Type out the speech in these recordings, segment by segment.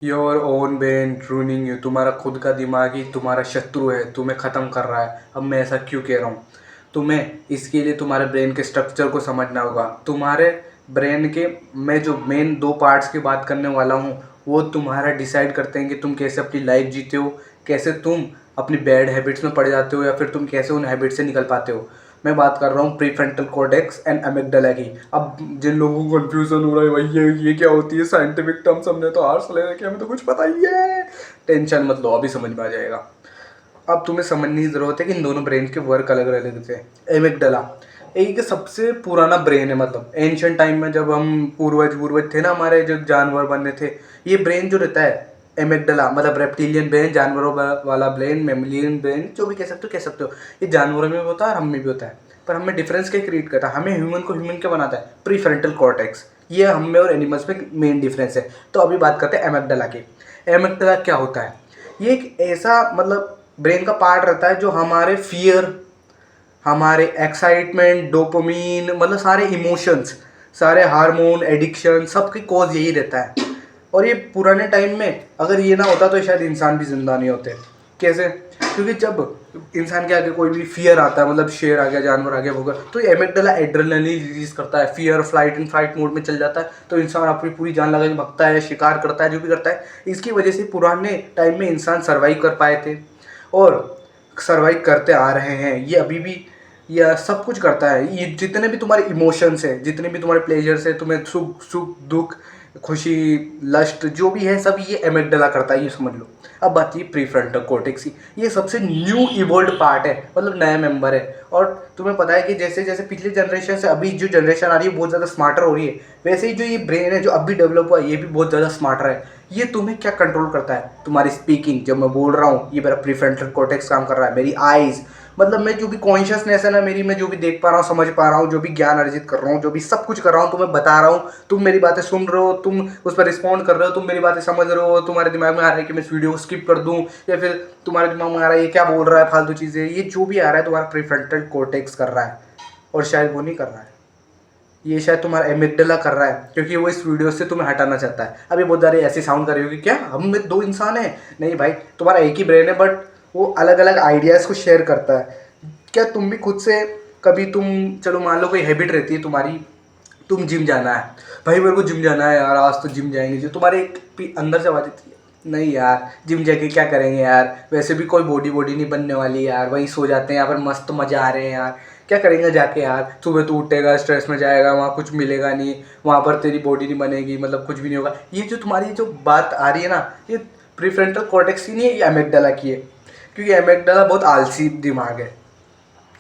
Your own brain ruining you. तुम्हारा खुद का दिमाग ही तुम्हारा शत्रु है, तुम्हें ख़त्म कर रहा है। अब मैं ऐसा क्यों कह रहा हूँ? तुम्हें इसके लिए तुम्हारे ब्रेन के स्ट्रक्चर को समझना होगा। तुम्हारे ब्रेन के मैं जो मेन दो पार्ट्स की बात करने वाला हूँ वो तुम्हारा डिसाइड करते हैं कि तुम कैसे अपनी लाइफ जीते हो, कैसे तुम अपनी बैड हैबिट्स में पड़ जाते हो या फिर तुम कैसे उन हैबिट से निकल पाते हो। मैं बात कर रहा हूँ प्रीफ्रंटल कॉर्टेक्स एंड अमिगडाला की। अब जिन लोगों को कंफ्यूजन हो रहा है भाई ये क्या होती है, साइंटिफिक टर्म्स हमने तो आर्ट्स ले रखे, हमें तो कुछ पता ही है। टेंशन मत लो, अभी समझ में आ जाएगा। अब तुम्हें समझने की जरूरत है कि इन दोनों ब्रेन के वर्क अलग अलग थे। एमिगडाला एक सबसे पुराना ब्रेन है, मतलब एंशियंट टाइम में जब हम पूर्वज पूर्वज थे ना, हमारे जो जानवर बने थे, ये ब्रेन जो रहता है एमिगडाला मतलब रेप्टिलियन ब्रेन, जानवरों वाला ब्रेन, मेमलियन ब्रेन, जो भी कह सकते हो। ये जानवरों में भी होता है और हम में भी होता है, पर हमें डिफरेंस क्या क्रिएट करता है, हमें ह्यूमन को ह्यूमन क्या बनाता है, प्रीफ्रंटल कॉर्टेक्स। ये हम में और एनिमल्स में मेन डिफरेंस है। तो अभी बात करते हैं एमिगडाला की। एमिगडाला क्या होता है? ये एक ऐसा मतलब ब्रेन का पार्ट रहता है जो हमारे फियर, हमारे एक्साइटमेंट, डोपामीन, मतलब सारे इमोशंस, सारे हार्मोन, एडिक्शन, सबकी कॉज यही रहता है। और ये पुराने टाइम में अगर ये ना होता तो शायद इंसान भी जिंदा नहीं होते। कैसे? क्योंकि जब इंसान के आगे कोई भी फियर आता है, मतलब शेर आ गया, जानवर आ गया, होगा, तो ये एमिगडाला एड्रेनलिन रिलीज करता है, fear flight and fight mode में चल जाता है। तो इंसान अपनी पूरी जान लगा के भगता है, शिकार करता है, जो भी करता है। इसकी वजह से पुराने टाइम में इंसान सर्वाइव कर पाए थे और सर्वाइव करते आ रहे हैं। ये अभी भी यह सब कुछ करता है। ये जितने भी तुम्हारे इमोशंस है, जितने भी तुम्हारे प्लेजर्स है, तुम्हें सुख सुख दुख, खुशी, लस्ट, जो भी है सब ये एमिगडाला करता है, ये समझ लो। अब बात ये प्रीफ्रंटल कॉर्टेक्स की। ये सबसे न्यू इवोल्ड पार्ट है, मतलब नया मेंबर है। और तुम्हें पता है कि जैसे जैसे पिछले जनरेशन से अभी जो जनरेशन आ रही है बहुत ज़्यादा स्मार्टर हो रही है, वैसे ही जो ये ब्रेन है जो अभी डेवलप हुआ है ये भी बहुत ज़्यादा स्मार्टर है। ये तुम्हें क्या कंट्रोल करता है? तुम्हारी स्पीकिंग, जब मैं बोल रहा हूँ ये मेरा प्रीफ्रंटल कॉर्टेक्स काम कर रहा है। मेरी आईज, मतलब मैं जो भी कॉन्शियसनेस है ना मेरी, मैं जो भी देख पा रहा हूँ, समझ पा रहा हूँ, जो भी ज्ञान अर्जित कर रहा हूँ, जो भी सब कुछ कर रहा हूँ, तुम्हें बता रहा हूँ, तुम मेरी बातें सुन रहे हो, तुम उस पर रिस्पॉन्ड कर रहे हो, तुम मेरी बातें समझ रहे हो, तुम्हारे दिमाग में आ रहा है कि मैं इस वीडियो को स्किप कर दूँ, या फिर तुम्हारे दिमाग में आ रहा है ये क्या बोल रहा है फालतू चीज़ें। ये जो भी आ रहा है तुम्हारा प्रीफ्रंटल कॉर्टेक्स कर रहा है, और शायद वो नहीं कर रहा है, ये शायद तुम्हारा एमिगडाला कर रहा है, क्योंकि वो इस वीडियो से तुम्हें हटाना चाहता है। अभी बहुत सारे ऐसे साउंड कर रही होगी, क्या हम में दो इंसान हैं? नहीं भाई, तुम्हारा एक ही ब्रेन है, बट वो अलग अलग आइडियाज़ को शेयर करता है। क्या तुम भी खुद से कभी तुम, चलो मान लो कोई हैबिट रहती है तुम्हारी, तुम जिम जाना है, भाई मेरे को जिम जाना है यार, आज तो जिम जाएंगे, जो तुम्हारे एक अंदर से आवाज़ आती है, नहीं यार जिम जाके क्या करेंगे यार, वैसे भी कोई बॉडी बॉडी नहीं बनने वाली यार, वहीं सो जाते हैं यहाँ पर, मस्त मज़ा आ रहे हैं यार, क्या करेंगे जाके यार, सुबह तो उठेगा, स्ट्रेस में जाएगा, वहाँ कुछ मिलेगा नहीं, वहाँ पर तेरी बॉडी नहीं बनेगी, मतलब कुछ भी नहीं होगा। ये जो तुम्हारी जो बात आ रही है ना, ये प्रीफ्रंटल कॉर्टेक्स की नहीं है, ये एमिगडाला की है। क्योंकि एमिगडाला बहुत आलसी दिमाग है,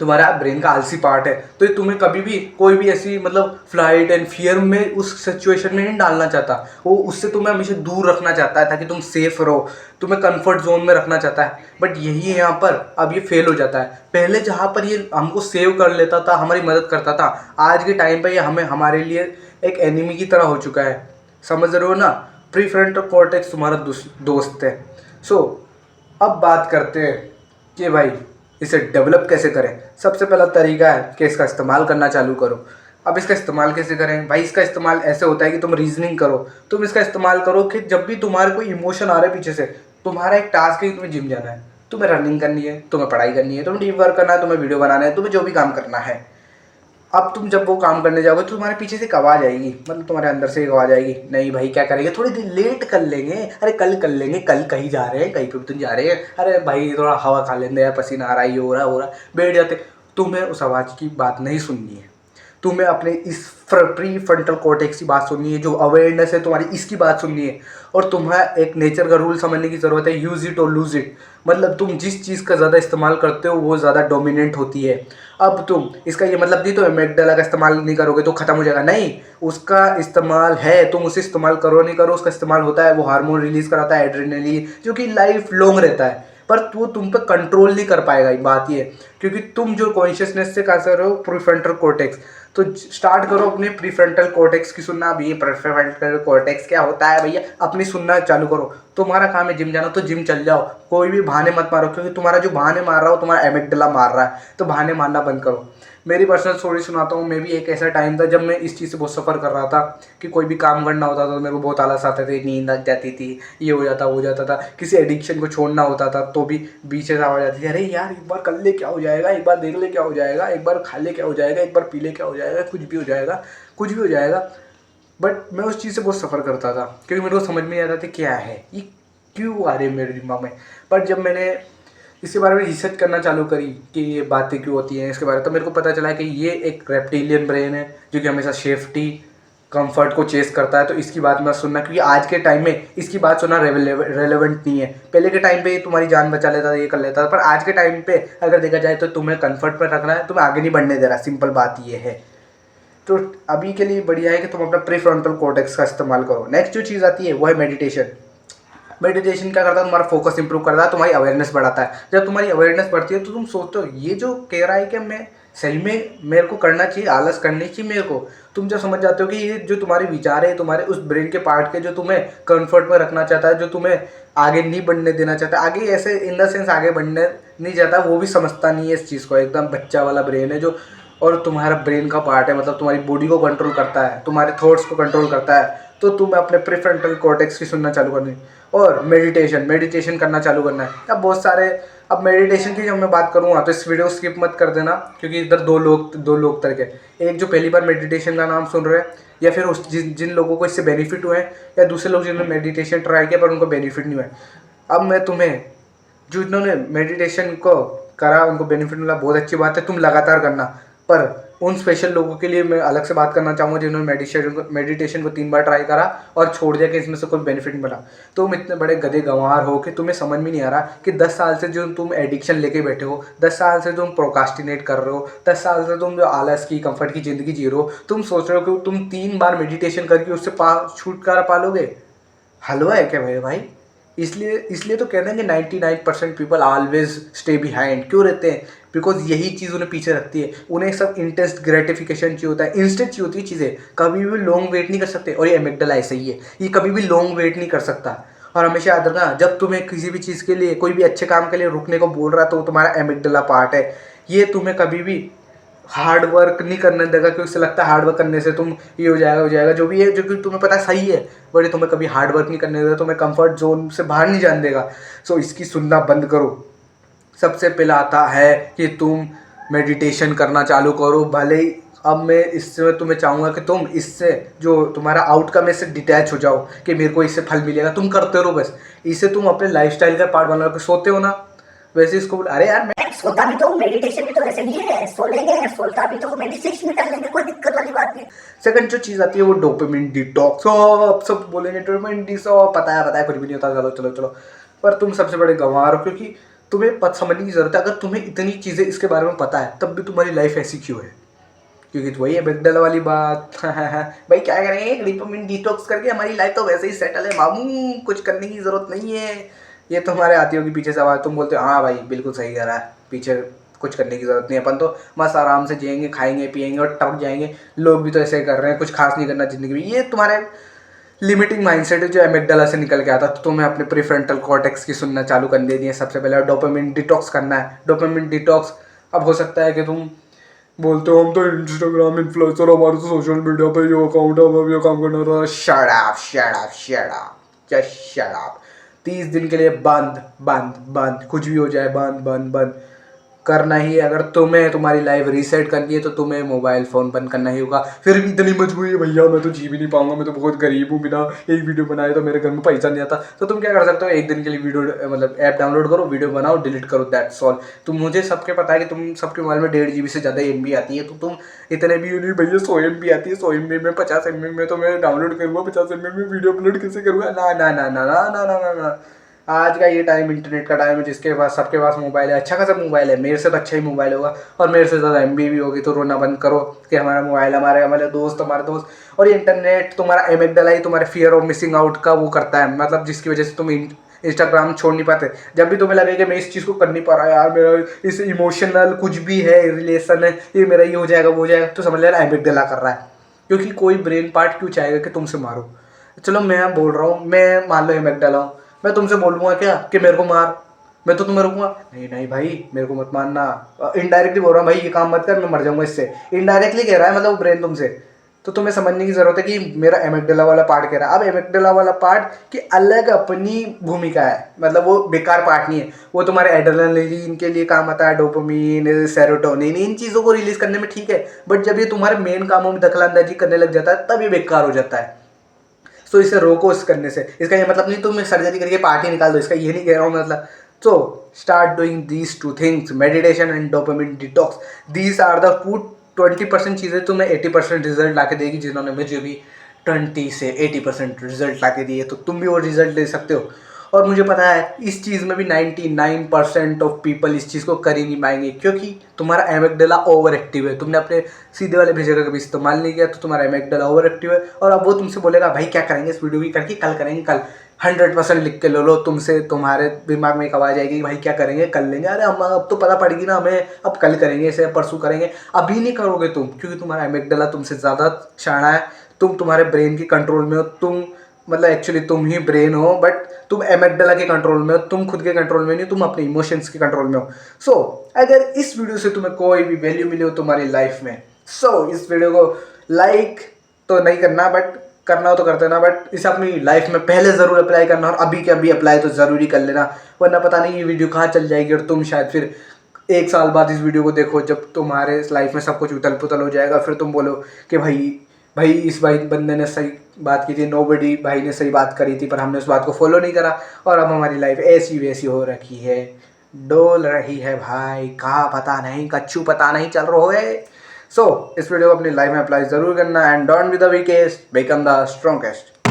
तुम्हारा ब्रेन का आलसी पार्ट है। तो ये तुम्हें कभी भी कोई भी ऐसी मतलब फ्लाइट एंड फियर में उस सिचुएशन में नहीं डालना चाहता, वो उससे तुम्हें हमेशा दूर रखना चाहता है ताकि तुम सेफ रहो, तुम्हें कंफर्ट जोन में रखना चाहता है। बट यही यहाँ पर अब ये फेल हो जाता है। पहले जहाँ पर ये हमको सेव कर लेता था, हमारी मदद करता था, आज के टाइम पर ये हमें हमारे लिए एक एनिमी की तरह हो चुका है। समझ रहे हो ना? प्रीफ्रंटल कॉर्टेक्स तुम्हारा दोस्त है। सो अब बात करते हैं कि भाई इसे डेवलप कैसे करें। सबसे पहला तरीका है कि इसका इस्तेमाल करना चालू करो। अब इसका इस्तेमाल कैसे करें भाई? इसका इस्तेमाल ऐसे होता है कि तुम रीजनिंग करो, तुम इसका इस्तेमाल करो कि जब भी तुम्हारे कोई इमोशन आ रहा है पीछे से, तुम्हारा एक टास्क है कि तुम्हें जिम जाना है, तुम्हें रनिंग करनी है, तुम्हें पढ़ाई करनी है, तुम्हें डीप वर्क करना है, तुम्हें वीडियो बनाना है, तुम्हें जो भी काम करना है। अब तुम जब वो काम करने जाओगे तो तुम्हारे पीछे से एक आवाज़ आएगी, मतलब तुम्हारे अंदर से एक आवाज़ आएगी, नहीं भाई क्या करेंगे, थोड़ी देर लेट कर लेंगे, अरे कल कर लेंगे, कल कहीं जा रहे हैं, कहीं पे भी तुम जा रहे हैं, अरे भाई थोड़ा हवा खा लेंगे यार, पसीना आ रहा है, ये हो रहा बैठ जाते। तुम्हें उस आवाज़ की बात नहीं सुननी है, तुम्हें अपने इस प्री फ्रंटल कॉर्टेक्स की बात सुननी है, जो अवेयरनेस है तुम्हारी इसकी बात सुननी है। और तुम्हें एक नेचर का रूल समझने की ज़रूरत है, यूज़ इट और लूज़ इट। मतलब तुम जिस चीज़ का ज़्यादा इस्तेमाल करते हो वो ज़्यादा डोमिनेंट होती है। अब तुम इसका ये मतलब नहीं तो एमिगडाला का इस्तेमाल नहीं करोगे तो ख़त्म हो जाएगा, नहीं, उसका इस्तेमाल है, तुम उसे इस्तेमाल करो नहीं करो उसका इस्तेमाल होता है। वो हार्मोन रिलीज़ कराता है एड्रेनलिन, जो कि लाइफ लॉन्ग रहता है, पर वो तुम पे कंट्रोल नहीं कर पाएगा। ये बात ये, क्योंकि तुम जो कॉन्शियसनेस से कर रहे हो प्रीफ्रंटल कॉर्टेक्स, तो स्टार्ट करो अपने प्रीफ्रंटल कॉर्टेक्स की सुनना। अभी प्रीफ्रंटल कॉर्टेक्स क्या होता है भैया, अपनी सुनना चालू करो। तुम्हारा काम है जिम जाना तो जिम चल जाओ, कोई भी बहाने मत मारो, क्योंकि तुम्हारा जो बहाने मार रहा हो तुम्हारा एमिगडाला मार रहा है, तो बहाने मारना बंद करो। मेरी पर्सनल स्टोरी सुनाता हूँ। मैं भी एक ऐसा टाइम था जब मैं इस चीज़ से बहुत सफ़र कर रहा था कि कोई भी काम करना होता था तो मेरे को बहुत आलस आते थे, नींद आ जाती थी, ये हो जाता वो हो जाता था। किसी एडिक्शन को छोड़ना होता था तो भी बीच से आवाज़ आती थी, अरे यार एक बार कर ले क्या हो जाएगा, एक बार देख ले क्या हो जाएगा, एक बार खा ले क्या हो जाएगा, एक बार पी ले क्या हो जाएगा, कुछ भी हो जाएगा, कुछ भी हो जाएगा। बट मैं उस चीज़ से बहुत सफ़र करता था क्योंकि मेरे को समझ में नहीं आता था क्या है ये, क्यों आ रही है मेरे दिमाग में। पर जब मैंने इसके बारे में रिसर्च करना चालू करी कि ये बातें क्यों होती हैं इसके बारे में, तो मेरे को पता चला कि ये एक रेप्टिलियन ब्रेन है जो कि हमेशा सेफ्टी कंफर्ट को चेस करता है। तो इसकी बात मत सुनना क्योंकि आज के टाइम में इसकी बात सुनना रेलेवेंट नहीं है। पहले के टाइम पे ये तुम्हारी जान बचा लेता था, ये कर लेता था, पर आज के टाइम पे अगर देखा जाए तो तुम्हें कंफर्ट पर रखना है, तुम्हें आगे नहीं बढ़ने दे रहा, सिंपल बात ये है। तो अभी के लिए बढ़िया है कि तुम अपना प्रीफ्रंटल कॉर्टेक्स का इस्तेमाल करो। नेक्स्ट जो चीज़ आती है वो है मेडिटेशन। मेडिटेशन क्या करता है, तुम्हारा फोकस इंप्रूव करता है, तुम्हारी अवेयरनेस बढ़ाता है। जब तुम्हारी अवेयरनेस बढ़ती है तो तुम सोचते हो ये जो कह रहा है कि मैं सही में मेरे को करना चाहिए, आलस करनी चाहिए मेरे को। तुम जब समझ जाते हो कि ये जो तुम्हारे विचार है तुम्हारे उस ब्रेन के पार्ट के जो तुम्हें कंफर्ट में रखना चाहता है, जो तुम्हें आगे नहीं बढ़ने देना चाहता, आगे ऐसे इन द सेंस आगे बढ़ने नहीं चाहता, वो भी समझता नहीं है इस चीज़ को, एकदम बच्चा वाला ब्रेन है जो, और तुम्हारा ब्रेन का पार्ट है, मतलब तुम्हारी बॉडी को कंट्रोल करता है, तुम्हारे थॉट्स को कंट्रोल करता है। तो तुम्हें अपने प्रीफ्रंटल कॉर्टेक्स की सुनना चालू करनी और मेडिटेशन करना चालू करना है। अब बहुत सारे, अब मेडिटेशन की जब मैं बात करूँगा तो इस वीडियो को स्किप मत कर देना क्योंकि इधर दो लोग तरह के, एक जो पहली बार मेडिटेशन का नाम सुन रहे हैं या फिर उस जिन लोगों को इससे बेनिफिट हुए हैं, या दूसरे लोग जिन्होंने मेडिटेशन ट्राई किया पर उनको बेनिफिट नहीं हुआ है। अब मैं तुम्हें, जो जिन्होंने मेडिटेशन को करा उनको बेनिफिट मिला, बहुत अच्छी बात है, तुम लगातार करना। पर उन स्पेशल लोगों के लिए मैं अलग से बात करना चाहूँगा जिन्होंने मेडिटेशन को 3 बार ट्राई करा और छोड़ दिया कि इसमें से कोई बेनिफिट नहीं मिला। तुम इतने बड़े गधे गंवार हो कि तुम्हें समझ में नहीं आ रहा कि 10 साल से जो तुम एडिक्शन लेके बैठे हो, 10 साल से तुम प्रोकास्टिनेट कर रहे हो, 10 साल से तुम जो आलस की कंफर्ट की ज़िंदगी जी रहे हो, तुम सोच रहे हो कि तुम 3 बार मेडिटेशन करके उससे छुटकारा पालोगे। हलवा है क्या मेरे भाई? इसलिए इसलिए तो कहते हैं कि 99% पीपल ऑलवेज स्टे बिहाइंड। क्यों रहते हैं? बिकॉज यही चीज़ उन्हें पीछे रखती है। उन्हें सब इंटेंस ग्रेटिफिकेशन चाहिए होता है, इंस्टेंट चाहिए होती है चीज़ें, कभी भी लॉन्ग वेट नहीं कर सकते। और ये एमिगडाला ऐसा ही है, ये कभी भी लॉन्ग वेट नहीं कर सकता। और हमेशा याद रखना, जब तुम्हें किसी भी चीज़ के लिए, कोई भी अच्छे काम के लिए रुकने को बोल रहा है तो तुम्हारा एमिगडाला पार्ट है। ये तुम्हें कभी भी हार्ड वर्क नहीं करने देगा क्योंकि उससे लगता है हार्ड वर्क करने से तुम ये हो जाएगा जो भी है, जो कि तुम्हें पता है सही है, बट तुम्हें कभी हार्ड वर्क नहीं करने देगा, तुम्हें कंफर्ट जोन से बाहर नहीं जाने देगा। सो इसकी सुनना बंद करो। सबसे पहला आता है कि तुम मेडिटेशन करना चालू करो। भले ही अब मैं इससे तुम्हें चाहूँगा कि तुम इससे जो तुम्हारा आउटकम है इससे डिटैच हो जाओ कि मेरे को इससे फल मिलेगा, तुम करते रहो बस। इसे तुम अपने लाइफस्टाइल का पार्ट बना लो। सोते हो ना, वैसे इसको अरे यार सोता भी तो मेडिटेशन भी तो वैसे ही है, सो लेंगे, सोता भी तो मेडिटेशन कर लेंगे, कोई दिक्कत वाली बात नहीं। सेकंड जो चीज़ आती है वो डोपामिन डिटॉक्स। सब बोलेंगे डोपामिन डिटॉक्स, पता है कुछ भी नहीं होता, चलो चलो चलो। पर तुम सबसे बड़े गंवार हो क्योंकि तुम्हें समझने की जरूरत है। अगर तुम्हें इतनी चीज़ें इसके बारे में पता है तब भी तुम्हारी लाइफ ऐसी क्यों है? क्योंकि तो वही है बेगडल वाली बात। भाई क्या करेंगे, डोपामिन डिटॉक्स करके हमारी लाइफ तो वैसे ही सेटल है मामू, कुछ करने की जरूरत नहीं है। ये तुम्हारे आती होगी पीछे से आवाज़, तुम बोलते हो हाँ भाई बिल्कुल सही कह रहा है, पीछे कुछ करने की ज़रूरत नहीं है, अपन तो मस्त आराम से जिएंगे, खाएंगे पिएंगे और टपक जाएंगे। लोग भी तो ऐसे ही कर रहे हैं, कुछ खास नहीं करना ज़िंदगी में। ये तुम्हारे लिमिटिंग माइंडसेट है जो एमिगडाला से निकल के आता। तो तुम्हें अपने प्रीफ्रंटल कॉर्टेक्स की सुनना चालू कर देनी है। सबसे पहले डोपामिन डिटॉक्स करना है। डोपामिन डिटॉक्स, अब हो सकता है कि तुम बोलते हो हम तो इंस्टाग्राम इन्फ्लुएंसर, हमारे तो सोशल मीडिया पे ये अकाउंट है, हमें ये काम करना था। Shut up shut up shut up, just shut up. 30 दिन के लिए बंद बंद बंद, कुछ भी हो जाए बंद बंद बंद करना ही है। अगर तुम्हें तुम्हारी लाइफ रीसेट करनी है तो तुम्हें मोबाइल फ़ोन बंद करना ही होगा। फिर भी इतनी मजबूरी है भैया, मैं तो जी भी नहीं पाऊंगा, मैं तो बहुत गरीब हूँ, बिना एक वीडियो बनाए तो मेरे घर में पैसा नहीं आता। तो तुम क्या कर सकते हो, एक दिन के लिए वीडियो मतलब ऐप डाउनलोड करो, वीडियो बनाओ, डिलीट करो, दैट्स ऑल। तुम, मुझे सबके पता है कि तुम सबके मोबाइल में 1.5 GB से ज़्यादा MB आती है, तो तुम इतने भी नहीं भैया 100 MB आती है, 100 MB में 50 MB में तो मैं डाउनलोड करूँगा, 50 MB में वीडियो अपलोड कैसे करूँगा? ना ना ना ना ना ना ना ना। आज का ये टाइम इंटरनेट का टाइम है, जिसके पास, सबके पास मोबाइल है, अच्छा खासा मोबाइल है, मेरे से तो अच्छा ही मोबाइल होगा और मेरे से ज़्यादा MB भी होगी। तो रोना बंद करो कि हमारा मोबाइल, हमारे हमारे दोस्त, हमारे दोस्त। और ये इंटरनेट तुम्हारा एमिगडाला ही तुम्हारे फियर ऑफ मिसिंग आउट का वो करता है, मतलब जिसकी वजह से तुम इंस्टाग्राम छोड़ नहीं पाते। जब भी तुम्हें लगे कि मैं इस चीज़ को कर नहीं पा रहा यार, मेरा इस इमोशनल कुछ भी है, रिलेशन है, ये मेरा ये हो जाएगा वो हो जाएगा, तो समझ लेना एमिगडाला कर रहा है। क्योंकि कोई ब्रेन पार्ट क्यों चाहेगा कि तुमसे मारो? चलो मैं बोल रहा हूँ, मैं मान लो एमिगडाला हूँ, मैं तुमसे बोलूँगा क्या कि मेरे को मार? मैं तो तुम्हें रोकूंगा, नहीं नहीं भाई मेरे को मत मानना, इनडायरेक्टली बोल रहा हूँ भाई ये काम मत कर, मैं मर जाऊंगा इससे, इनडायरेक्टली कह रहा है मतलब वो ब्रेन तुमसे। तो तुम्हें समझने की जरूरत है कि मेरा एमिगडाला वाला पार्ट कह रहा है। अब एमिगडाला वाला पार्ट की अलग अपनी भूमिका है, मतलब वो बेकार पार्ट नहीं है, वो तुम्हारे एड्रेनलिन के लिए काम आता है, डोपामिन, सेरोटोनिन, इन चीज़ों को रिलीज करने में ठीक है, बट जब ये तुम्हारे मेन कामों में दखलंदाजी करने लग जाता है तब ये बेकार हो जाता है। सो इसे रोको इस करने से। इसका ये मतलब नहीं तुम सर्जरी करके पार्ट ही निकाल दो, इसका ये नहीं कह रहा हूँ मतलब। So start doing these two things, meditation and dopamine detox, these are the food. 20% चीज़ें तुम्हें 80% रिजल्ट ला के देगी, जिन्होंने मुझे भी 20 से 80% रिजल्ट ला के दिए, तो तुम भी वो रिजल्ट ले सकते हो। और मुझे पता है इस चीज़ में भी 99% ऑफ पीपल इस चीज़ को कर ही नहीं पाएंगे, क्योंकि तुम्हारा एमिगडाला ओवर एक्टिव है। तुमने अपने सीधे वाले भेजे का कभी इस्तेमाल नहीं किया, तो तुम्हारा एमिगडाला ओवर एक्टिव है। और अब वो तुमसे बोलेगा भाई क्या करेंगे इस वीडियो की करके, कल करेंगे, कल 100% लिख के ले लो। तुमसे तुम्हारे दिमाग में एक आवाज़ आएगी कि भाई क्या करेंगे, कल लेंगे, अरे हम अब तो पता पड़ेगी ना हमें, अब कल करेंगे इसे, परसों करेंगे। अभी नहीं करोगे तुम, क्योंकि तुम्हारा एमिगडाला तुमसे ज़्यादा शाना है। तुम तुम्हारे ब्रेन की कंट्रोल में हो, तुम मतलब एक्चुअली तुम ही ब्रेन हो, बट तुम एमिगडाला के कंट्रोल में हो, तुम खुद के कंट्रोल में नहीं, तुम अपने इमोशंस के कंट्रोल में हो। सो अगर इस वीडियो से तुम्हें कोई भी वैल्यू मिली हो तुम्हारी लाइफ में, सो इस वीडियो को लाइक तो नहीं करना, बट करना हो तो कर देना, बट इसे अपनी लाइफ में पहले ज़रूर अप्लाई करना, और अभी के अभी अप्लाई तो ज़रूरी कर लेना, वरना पता नहीं ये वीडियो कहाँ चल जाएगी और तुम शायद फिर 1 साल बाद इस वीडियो को देखो, जब तुम्हारे लाइफ में सब कुछ उथल पुथल हो जाएगा, फिर तुम बोलो कि भाई इस भाई बंदे ने सही बात की थी, नोबडी भाई ने सही बात करी थी, पर हमने उस बात को फॉलो नहीं करा, और अब हमारी लाइफ ऐसी वैसी हो रखी है, डोल रही है भाई, कहाँ पता नहीं, कच्छू पता नहीं चल रहा है। सो इस वीडियो को अपनी लाइफ में अप्लाई ज़रूर करना, and don't be the weakest, become the strongest.